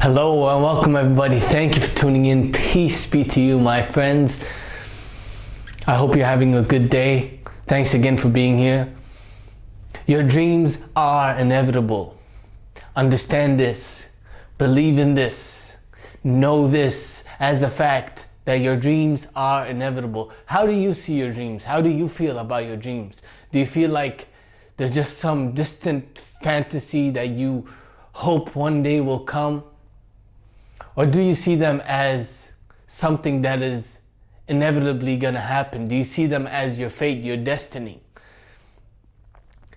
Hello and welcome everybody. Thank you for tuning in. Peace be to you, my friends. I hope you're having a good day. Thanks again for being here. Your dreams are inevitable. Understand this. Believe in this. Know this as a fact that your dreams are inevitable. How do you see your dreams? How do you feel about your dreams? Do you feel like they're just some distant fantasy that you hope one day will come? Or do you see them as something that is inevitably gonna happen? Do you see them as your fate, your destiny?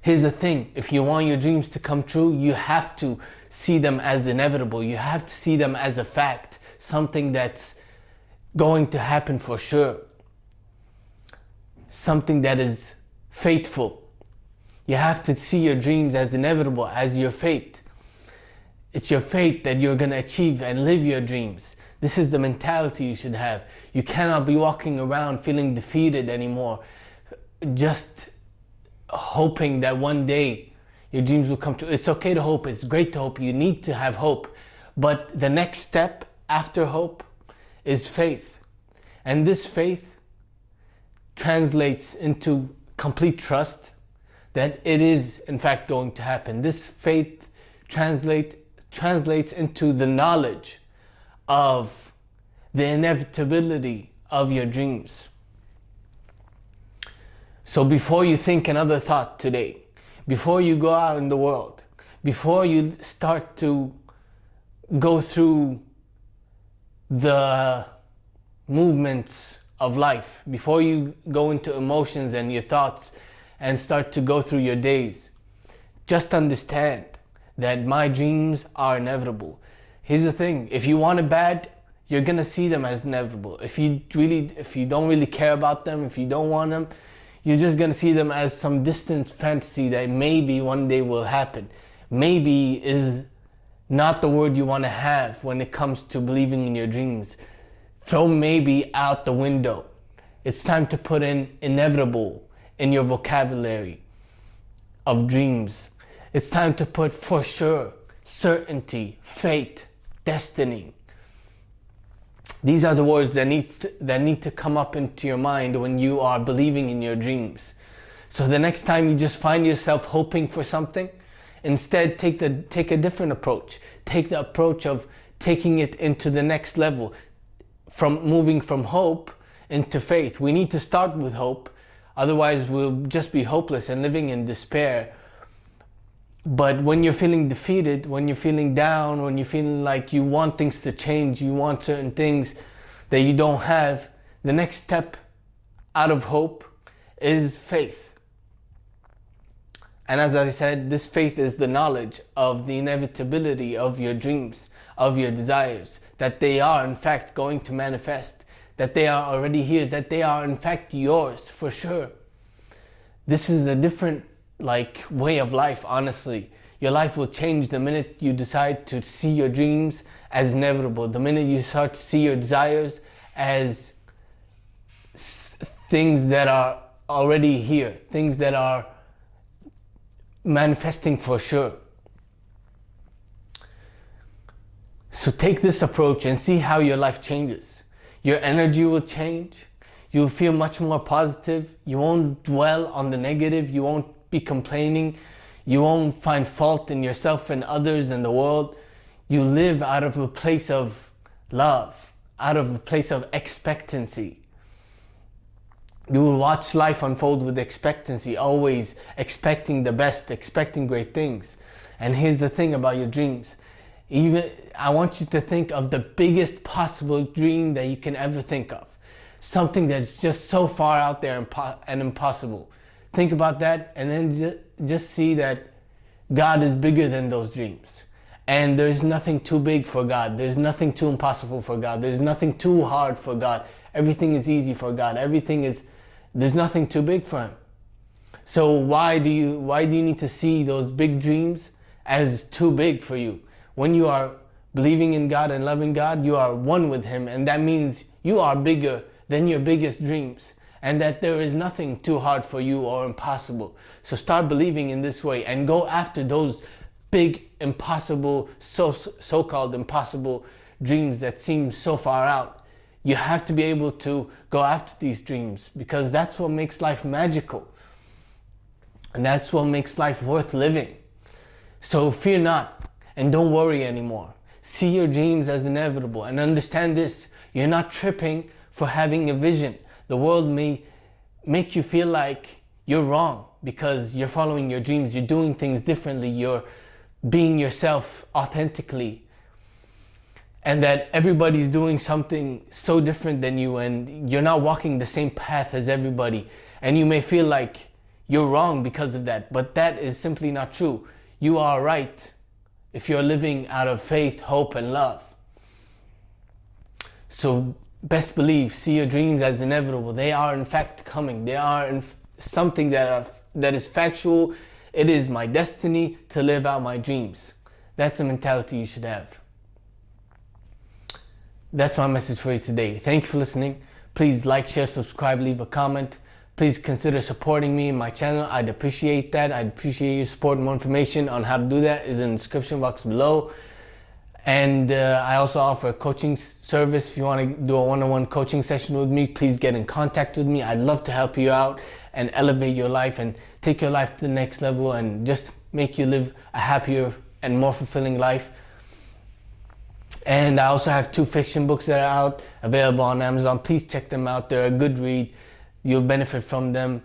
Here's the thing, if you want your dreams to come true, you have to see them as inevitable. You have to see them as a fact, something that's going to happen for sure. Something that is fateful. You have to see your dreams as inevitable, as your fate. It's your fate that you're going to achieve and live your dreams. This is the mentality you should have. You cannot be walking around feeling defeated anymore, just hoping that one day your dreams will come true. It's okay to hope. It's great to hope. You need to have hope. But the next step after hope is faith. And this faith translates into complete trust that it is in fact going to happen. This faith translates into the knowledge of the inevitability of your dreams. So before you think another thought today, before you go out in the world, before you start to go through the movements of life, before you go into emotions and your thoughts and start to go through your days, just understand that my dreams are inevitable. Here's the thing, if you want it bad, you're gonna see them as inevitable. If you don't really care about them, if you don't want them, you're just gonna see them as some distant fantasy that maybe one day will happen. Maybe is not the word you wanna have when it comes to believing in your dreams. Throw maybe out the window. It's time to put in inevitable in your vocabulary of dreams. It's time to put for sure, certainty, fate, destiny. These are the words that need to come up into your mind when you are believing in your dreams. So the next time you just find yourself hoping for something, instead take a different approach. Take the approach of taking it into the next level, from moving from hope into faith. We need to start with hope, otherwise we'll just be hopeless and living in despair. But when you're feeling defeated, when you're feeling down, when you're feeling like you want things to change, you want certain things that you don't have, the next step out of hope is faith. And as I said, this faith is the knowledge of the inevitability of your dreams, of your desires, that they are in fact going to manifest, that they are already here, that they are in fact yours for sure. This is a different way of life, honestly. Your life will change the minute you decide to see your dreams as inevitable. The minute you start to see your desires as things that are already here, things that are manifesting for sure. So take this approach and see how your life changes. Your energy will change. You'll feel much more positive. You won't dwell on the negative. You won't be complaining. You won't find fault in yourself and others and the world. You live out of a place of love, out of a place of expectancy. You will watch life unfold with expectancy, always expecting the best, expecting great things. And here's the thing about your dreams. I want you to think of the biggest possible dream that you can ever think of. Something that's just so far out there and impossible. Think about that and then just see that God is bigger than those dreams. And there's nothing too big for God. There's nothing too impossible for God. There's nothing too hard for God. Everything is easy for God. There's nothing too big for Him. So why do you need to see those big dreams as too big for you? When you are believing in God and loving God, you are one with Him, and that means you are bigger than your biggest dreams, and that there is nothing too hard for you or impossible. So start believing in this way and go after those big, impossible, so-called impossible dreams that seem so far out. You have to be able to go after these dreams, because that's what makes life magical. And that's what makes life worth living. So fear not, and don't worry anymore. See your dreams as inevitable, and understand this: you're not tripping for having a vision. The world may make you feel like you're wrong because you're following your dreams, you're doing things differently, you're being yourself authentically, and that everybody's doing something so different than you, and you're not walking the same path as everybody. And you may feel like you're wrong because of that, but that is simply not true. You are right if you're living out of faith, hope, and love. So best believe, see your dreams as inevitable. They are in fact coming. They are something that is factual. It is my destiny to live out my dreams. That's the mentality you should have. That's my message for you today. Thank you for listening. Please like, share, subscribe, leave a comment. Please consider supporting me in my channel. I'd appreciate that. I'd appreciate your support. More information on how to do that is in the description box below. And I also offer a coaching service. If you want to do a one-on-one coaching session with me, please get in contact with me. I'd love to help you out and elevate your life and take your life to the next level and just make you live a happier and more fulfilling life. And I also have 2 fiction books that are out, available on Amazon. Please check them out. They're a good read. You'll benefit from them.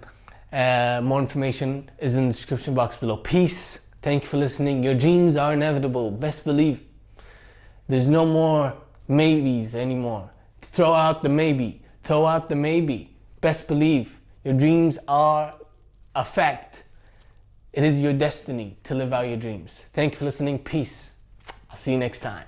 More information is in the description box below. Peace. Thank you for listening. Your dreams are inevitable. Best believe. There's no more maybes anymore. Throw out the maybe. Throw out the maybe. Best believe. Your dreams are a fact. It is your destiny to live out your dreams. Thank you for listening. Peace. I'll see you next time.